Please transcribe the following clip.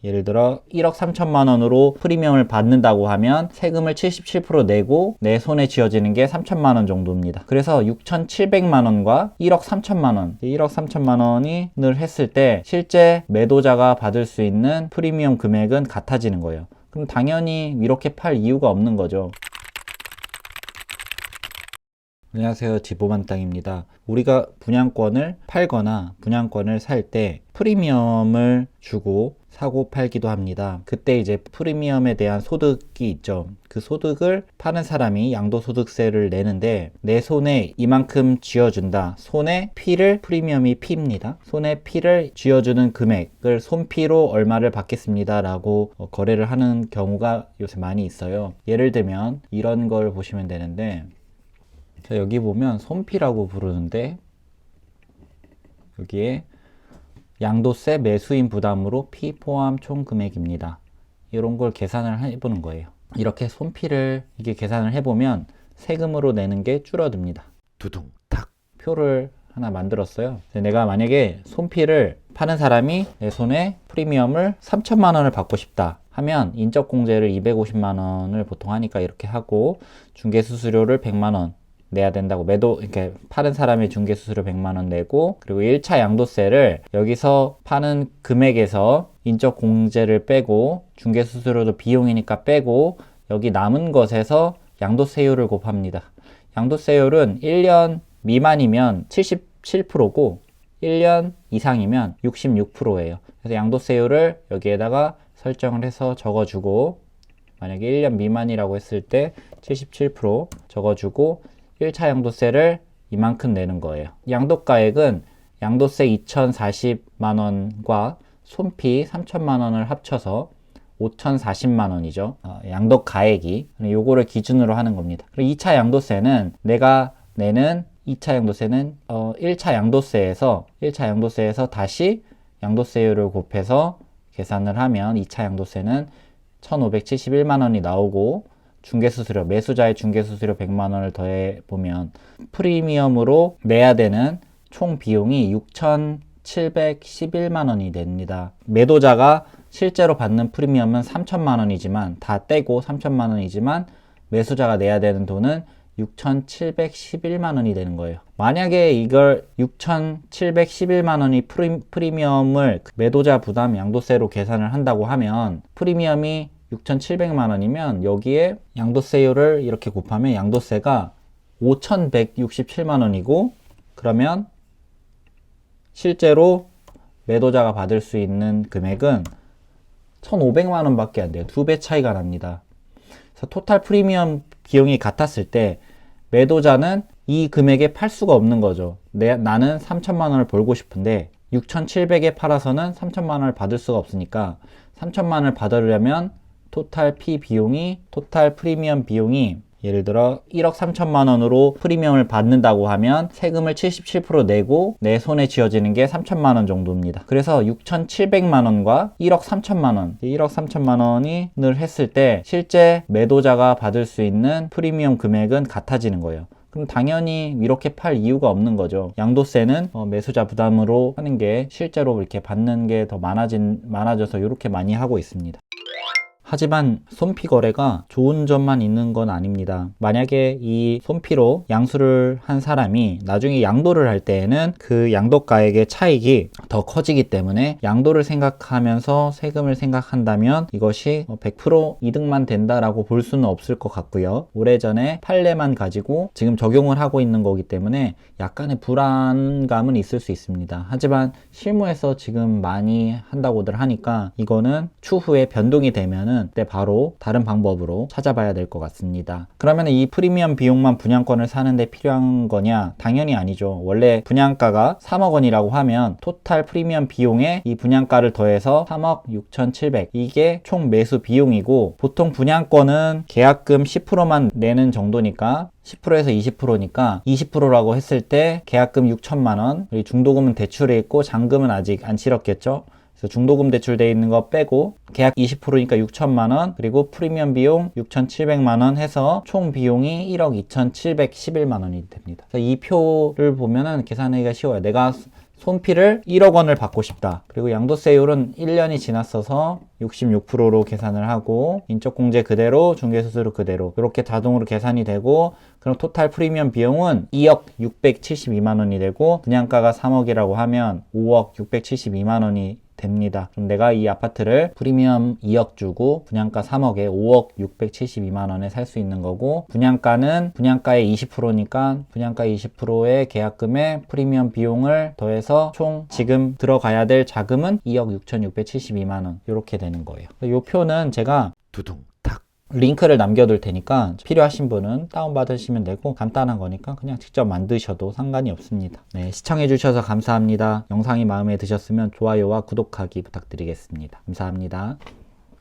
예를 들어 1억 3천만 원으로 프리미엄을 받는다고 하면 세금을 77% 내고 내 손에 쥐어지는 게 3천만 원 정도입니다. 그래서 6,700만 원과 1억 3천만 원, 1억 3천만 원을 했을 때 실제 매도자가 받을 수 있는 프리미엄 금액은 같아지는 거예요. 그럼 당연히 이렇게 팔 이유가 없는 거죠. 안녕하세요, 지보만땅입니다. 우리가 분양권을 팔거나 분양권을 살 때 프리미엄을 주고 사고 팔기도 합니다. 그때 이제 프리미엄에 대한 소득이 있죠. 그 소득을 파는 사람이 양도소득세를 내는데 내 손에 이만큼 쥐어준다. 손에 피를 프리미엄이 피입니다. 손에 피를 쥐어주는 금액을 손피로 얼마를 받겠습니다 라고 거래를 하는 경우가 요새 많이 있어요. 예를 들면 이런 걸 보시면 되는데, 자, 여기 보면 손피라고 부르는데 여기에 양도세 매수인 부담으로 피 포함 총 금액입니다. 이런 걸 계산을 해보는 거예요. 이렇게 손피를 이게 계산을 해보면 세금으로 내는 게 줄어듭니다. 두둥탁 표를 하나 만들었어요. 내가 만약에 손피를 파는 사람이 내 손에 프리미엄을 3천만 원을 받고 싶다 하면 인적공제를 250만 원을 보통 하니까 이렇게 하고 중개수수료를 100만 원 내야 된다고, 이렇게 파는 사람의 중개수수료 100만 원 내고, 그리고 1차 양도세를 여기서 파는 금액에서 인적 공제를 빼고 중개수수료도 비용이니까 빼고 여기 남은 것에서 양도세율을 곱합니다. 양도세율은 1년 미만이면 77%고 1년 이상이면 66%예요. 그래서 양도세율을 여기에다가 설정을 해서 적어주고, 만약에 1년 미만이라고 했을 때 77% 적어주고 1차 양도세를 이만큼 내는 거예요. 양도가액은 양도세 2,040만 원과 손피 3천만 원을 합쳐서 5,040만 원이죠. 양도가액이. 요거를 기준으로 하는 겁니다. 그리고 2차 양도세는 내가 내는 2차 양도세는 1차 양도세에서 다시 양도세율을 곱해서 계산을 하면 2차 양도세는 1,571만 원이 나오고, 중개수수료, 매수자의 중개수수료 100만 원을 더해보면 프리미엄으로 내야 되는 총 비용이 6,711만 원이 됩니다. 매도자가 실제로 받는 프리미엄은 3천만 원이지만, 다 떼고 3천만 원이지만 매수자가 내야 되는 돈은 6,711만 원이 되는 거예요. 만약에 이걸 6,711만 원이 프리미엄을 매도자 부담 양도세로 계산을 한다고 하면 프리미엄이 6,700만 원이면 여기에 양도세율을 이렇게 곱하면 양도세가 5,167만 원이고, 그러면 실제로 매도자가 받을 수 있는 금액은 1,500만 원밖에 안 돼요. 2배 차이가 납니다. 그래서 토탈 프리미엄 비용이 같았을 때 매도자는 이 금액에 팔 수가 없는 거죠. 나는 3천만 원을 벌고 싶은데 6,700에 팔아서는 3천만 원을 받을 수가 없으니까 3천만 원을 받으려면 토탈 프리미엄 비용이 예를 들어 1억 3천만 원으로 프리미엄을 받는다고 하면 세금을 77% 내고 내 손에 쥐어지는 게 3천만 원 정도입니다. 그래서 6,700만 원과 1억 3천만 원, 1억 3천만 원을 했을 때 실제 매도자가 받을 수 있는 프리미엄 금액은 같아지는 거예요. 그럼 당연히 이렇게 팔 이유가 없는 거죠. 양도세는 매수자 부담으로 하는 게 실제로 이렇게 받는 게 더 많아져서 이렇게 많이 하고 있습니다. 하지만 손피 거래가 좋은 점만 있는 건 아닙니다. 만약에 이 손피로 양수를 한 사람이 나중에 양도를 할 때에는 그 양도가액의 차익이 더 커지기 때문에 양도를 생각하면서 세금을 생각한다면 이것이 100% 이득만 된다라고 볼 수는 없을 것 같고요. 오래전에 판례만 가지고 지금 적용을 하고 있는 거기 때문에 약간의 불안감은 있을 수 있습니다. 하지만 실무에서 지금 많이 한다고들 하니까 이거는 추후에 변동이 되면은 그때 바로 다른 방법으로 찾아봐야 될 것 같습니다. 그러면 이 프리미엄 비용만 분양권을 사는데 필요한 거냐? 당연히 아니죠. 원래 분양가가 3억 원이라고 하면 토탈 프리미엄 비용에 이 분양가를 더해서 3억 6,700, 이게 총 매수 비용이고, 보통 분양권은 계약금 10%만 내는 정도니까 10%에서 20%니까 20%라고 했을 때 계약금 6천만 원, 그리고 중도금은 대출에 있고 잔금은 아직 안 치렀겠죠. 그래서 중도금 대출돼 있는 거 빼고 계약 20%니까 6천만 원, 그리고 프리미엄 비용 6,700만 원 해서 총 비용이 1억 2,711만 원이 됩니다. 그래서 이 표를 보면은 계산하기가 쉬워요. 내가 손필을 1억 원을 받고 싶다. 그리고 양도세율은 1년이 지났어서 66%로 계산을 하고 인적공제 그대로 중개수수료 그대로 이렇게 자동으로 계산이 되고 그럼 토탈 프리미엄 비용은 2억 672만 원이 되고 분양가가 3억이라고 하면 5억 672만 원이 됩니다. 그럼 내가 이 아파트를 프리미엄 2억 주고 분양가 3억에 5억 672만 원에 살 수 있는 거고 분양가는 분양가의 20%니까 분양가 20%의 계약금에 프리미엄 비용을 더해서 총 지금 들어가야 될 자금은 2억 6,672만 원 이렇게 되는 거예요. 이 표는 제가 두둥 탁 링크를 남겨둘 테니까 필요하신 분은 다운받으시면 되고 간단한 거니까 그냥 직접 만드셔도 상관이 없습니다. 네, 시청해주셔서 감사합니다. 영상이 마음에 드셨으면 좋아요와 구독하기 부탁드리겠습니다. 감사합니다.